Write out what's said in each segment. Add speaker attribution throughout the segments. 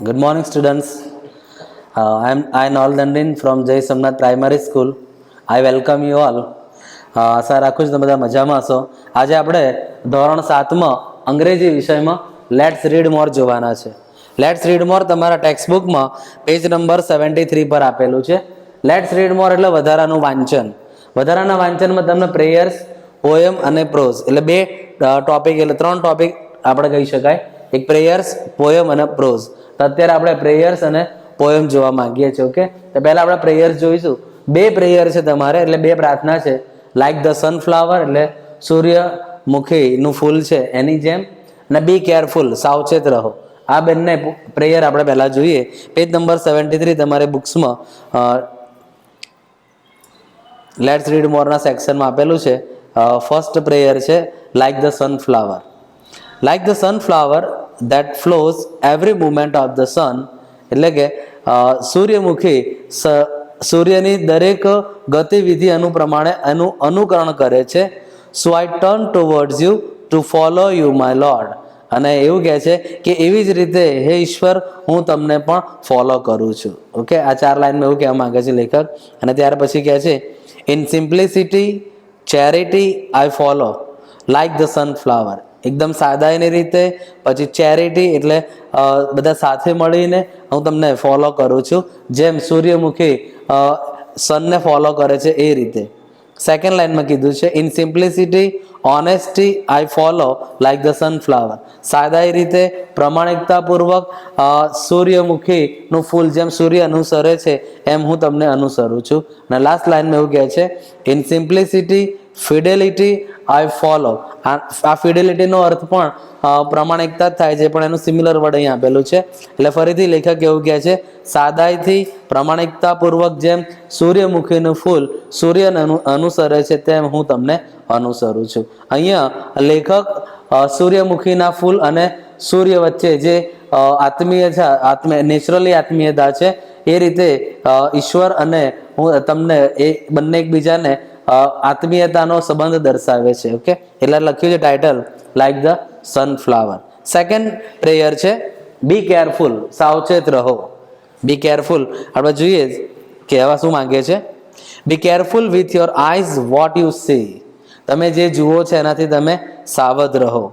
Speaker 1: Good morning, students. I Naldandin from Jai Somnath Primary School. I welcome you all. આશા રાખું છું તમે બધા મજામાં હશો. આજે આપણે ધોરણ 7માં અંગ્રેજી વિષયમાં લેટ્સ રીડ મોર જોવાના છે. લેટ્સ રીડ મોર તમારા ટેક્સ્ટબુકમાં પેજ નંબર 73 પર આપેલું છે. લેટ્સ રીડ મોર એટલે વધારાનું વાંચન. વધારાના વાંચનમાં તમને પ્રેયર્સ, પોએમ અને પ્રોઝ એટલે બે ટોપિક એટલે ત્રણ ટોપિક આપણે કહી શકાય. એક પ્રેયર્સ, પોએમ અને પ્રોઝ. તો અત્યારે આપણે પ્રેયર્સ અને પોએમ જોવા માંગીએ છીએ. ઓકે, તો પહેલા આપણે પ્રેયર્સ જોઈશું. બે પ્રેયર છે તમારે, એટલે બે પ્રાર્થના છે. લાઈક ધ સનફ્લાવર એટલે સૂર્યમુખીનું ફૂલ છે એની જેમ, અને બી કેરફુલ સાવચેત રહો. આ બંને પ્રેયર આપણે પહેલા જોઈએ. પેજ નંબર 73 તમારે બુક્સમાં લેટ્સ રીડ મોરના સેક્શનમાં આપેલું છે. ફર્સ્ટ પ્રેયર છે like the sunflower. Like the sunflower that flows every movement of the sun, એટલે કે સૂર્યમુખી સૂર્યની દરેક ગતિવિધિ પ્રમાણે અનુકરણ કરે છે. So I turn towards you to follow you my lord. અને એવું કહે છે કે એવી જ રીતે હે ઈશ્વર હું તમને પણ ફોલો કરું છું. ઓકે, આ ચાર લાઈનમાં એવું કહેવા માંગે છે લેખક. અને ત્યાર પછી કહે છે in simplicity charity I follow like the sunflower. એકદમ સાદાઈની રીતે. પછી ચેરિટી એટલે બધા સાથે મળીને હું તમને ફોલો કરું છું, જેમ સૂર્યમુખી સનને ફોલો કરે છે એ રીતે. સેકન્ડ લાઈનમાં કીધું છે in simplicity honesty I follow like the sunflower. સાદાઈ રીતે પ્રમાણિકતાપૂર્વક સૂર્યમુખીનું ફૂલ જેમ સૂર્ય અનુસરે છે એમ હું તમને અનુસરું છું. અને લાસ્ટ લાઈનમાં એવું કહે છે in simplicity fidelity I follow. આ ફિડેલિટીનો અર્થ પણ પ્રમાણિકતા જ થાય છે, પણ એનું સિમિલર વર્ડ અહીં આપેલું છે. એટલે ફરીથી લેખક એવું કહે છે સાદાઈથી પ્રમાણિકતાપૂર્વક જેમ સૂર્યમુખીનું ફૂલ સૂર્યને અનુસરે છે તેમ હું તમને અનુસરું છું. અહીંયા લેખક સૂર્યમુખીના ફૂલ અને સૂર્ય વચ્ચે જે નેચરલી આત્મીયતા છે એ રીતે ઈશ્વર અને હું તમને એ બંને એકબીજાને આત્મીયતાનો સંબંધ દર્શાવે છે. ઓકે, એટલે લખ્યું છે title like the sunflower. Second prayer છે બી કેરફુલ સાવચેત રહો. બી કેરફુલ આપણે જોઈએ કહેવા શું માંગે છે. Be careful with your eyes what you see. તમે જે જુઓ છો એનાથી તમે સાવધ રહો.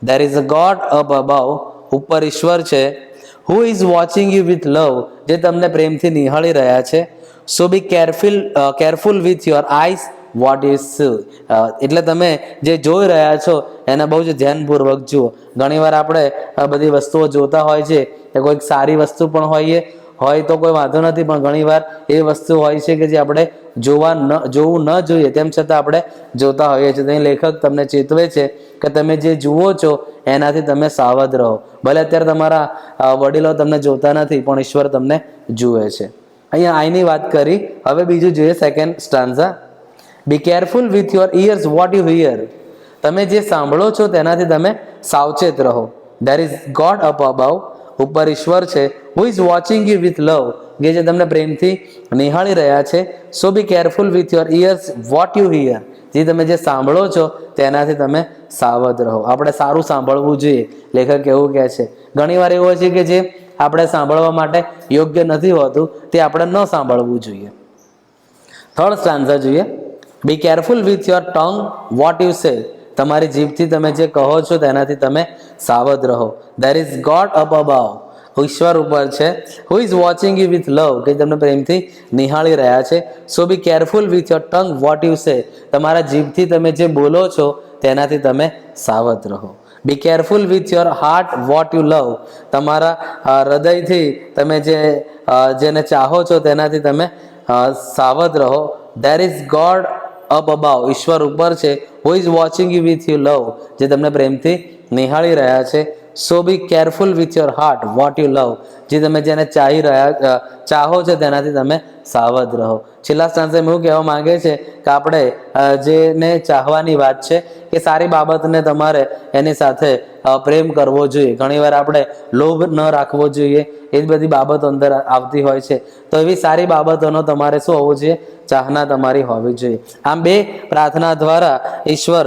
Speaker 1: There is a god up above. ઉપર ઈશ્વર છે. Who is watching you with love. જે તમને પ્રેમથી નિહાળી રહ્યા છે. So be careful with your eyes what you see. એટલે તમે જે જોઈ રહ્યા છો એને બહુ જ ધ્યાનપૂર્વક જુઓ. ઘણીવાર આપણે બધી વસ્તુઓ જોતા હોય છે, કે કોઈક સારી વસ્તુ પણ હોય તો કોઈ વાંધો નથી, પણ ઘણીવાર એ વસ્તુ હોય છે કે જે આપણે જોવું ન જોઈએ તેમ છતાં આપણે જોતા હોઈએ છીએ. તો લેખક તમને ચેતવે છે કે તમે જે જુઓ છો એનાથી તમે સાવધ રહો. ભલે અત્યારે તમારા વડીલો તમને જોતા નથી, પણ ઈશ્વર તમને જુએ છે. અહીંયા આઈની વાત કરી. હવે બીજું જોઈએ second stanza. Be careful with your ears what you hear. તમે જે સાંભળો છો તેનાથી તમે સાવચેત રહો. There is God up above. ઉપર ઈશ્વર છે. Who is watching you with love. કે જે તમને પ્રેમથી નિહાળી રહ્યા છે. So be careful with your ears what you hear. જે તમે જે સાંભળો છો તેનાથી તમે સાવધ રહો. આપણે સારું સાંભળવું જોઈએ. લેખક એવું કહે છે ઘણીવાર એવું હોય છે કે જે આપણે સાંભળવા માટે યોગ્ય નથી હોતું તે આપણે ન સાંભળવું જોઈએ. થર્ડ સ્ટાન્ઝા જોઈએ. બી careful with your tongue what you સે. તમારી જીભથી તમે જે કહો છો તેનાથી તમે સાવધ રહો. There is God up above. ઈશ્વર ઉપર છે. Who is watching you with love. કે તમને પ્રેમથી નિહાળી રહ્યા છે. So be careful with your tongue what you say. તમારા જીભથી તમે જે બોલો છો તેનાથી તમે સાવધ રહો. બી careful with your heart what you લવ. તમારા હૃદયથી તમે જેને ચાહો છો તેનાથી તમે સાવધ રહો. There is God up above. ઈશ્વર ઉપર છે. Who is watching you with you love. જે તમને પ્રેમથી નિહાળી રહ્યા છે. So be careful with your heart what you love. જે તમે જેને ચાહો છો તેનાથી તમે સાવધ રહો. છેલ્લા સ્ટાન્સે એવું કહેવા માંગે છે કે આપણે જેને ચાહવાની વાત છે કે સારી બાબતને તમારે એની સાથે પ્રેમ કરવો જોઈએ. ઘણીવાર આપણે લોભ ન રાખવો જોઈએ. એ જ બધી બાબતો અંદર આવતી હોય છે. તો એવી સારી બાબતોનો તમારે શું હોવું જોઈએ? ચાહના તમારી હોવી જોઈએ. આમ બે પ્રાર્થના દ્વારા ઈશ્વર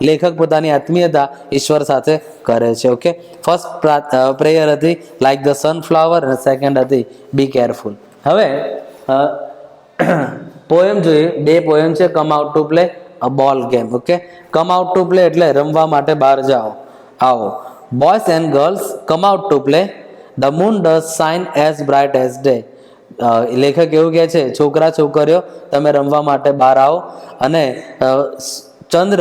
Speaker 1: લેખક પોતાની આત્મીયતા ઈશ્વર સાથે કરે છે. ઓકે, ફર્સ્ટ પ્રેયર હતી લાઈક ધ સનફ્લાવર અને સેકન્ડ હતી બી કેરફુલ. હવે પોએમ જોઈએ. બે પોએમ છે. Come out to play a ball game. Okay, come out to play એટલે રમવા માટે બહાર જાઓ, આવો. Boys and girls come out to play, the moon does shine as bright as day. લેખક એવું કહે છે છોકરા છોકરીઓ તમે રમવા માટે બહાર આવો અને ચંદ્ર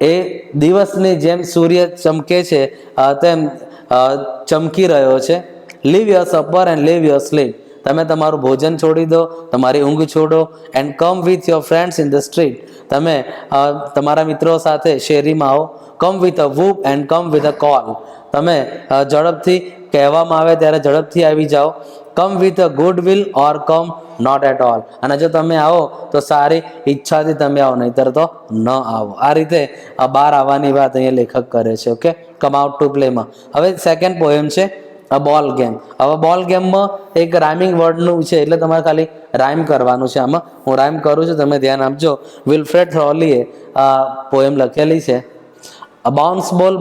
Speaker 1: એ દિવસની જેમ સૂર્ય ચમકે છે તેમ ચમકી રહ્યો છે. Leave your supper and leave your sleep. તમે તમારું ભોજન છોડી દો, તમારી ઊંઘ છોડો. And come with your friends in the street. તમે તમારા મિત્રો સાથે શેરીમાં આવો. Come with a whoop and come with a call. તમે ઝડપથી કહેવામાં આવે ત્યારે ઝડપથી આવી જાઓ. Come with a good will or come not at all. અને જો તમે આવો તો સારી ઈચ્છાથી તમે આવો, નહીતર તો ન આવો. આ રીતે બહાર આવવાની વાત અહીંયા લેખક કરે છે. ઓકે, કમ આઉટ ટુ પ્લેમાં. હવે સેકન્ડ પોએમ છે અ બોલ ગેમ. હવે બોલ ગેમમાં એક રાઇમિંગ વર્ડનું છે એટલે તમારે ખાલી રાઇમ કરવાનું છે. આમાં હું રાઇમ કરું છું, તમે ધ્યાન આપજો. વિલ્ફ્રેડ થ્રોલીએ આ પોએમ લખેલી છે. A bounce ball,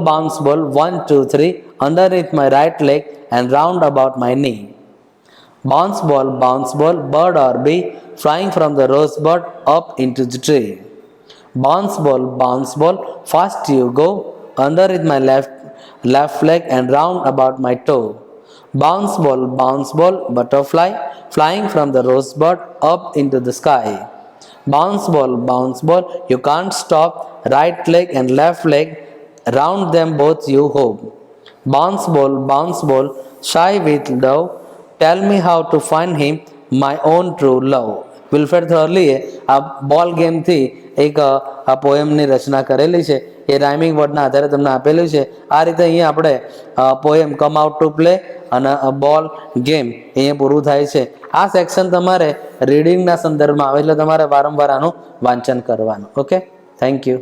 Speaker 1: 1, 2, 3, underneath my right leg and round about my knee. Bounce ball, bird or bee, flying from the rosebud up into the tree. Bounce ball, fast you go, underneath my left leg and round about my toe. Bounce ball, butterfly, flying from the rosebud up into the sky. Bounce ball, you can't stop, right leg and left leg, round them both you hope. Bounce ball, shy with love, tell me how to find him, my own true love. વિલ્ફ્રેડ થોર્લીએ આ બોલ ગેમથી એક આ પોએમની રચના કરેલી છે. એ rhyming વર્ડના આધારે તમને આપેલું છે. આ રીતે અહીંયા આપણે poem come out to play અને બોલ ગેમ અહીંયા પૂરું થાય છે. આ સેક્શન તમારે રીડિંગના સંદર્ભમાં આવે એટલે તમારે વારંવાર આનું વાંચન કરવાનું. Okay, thank you.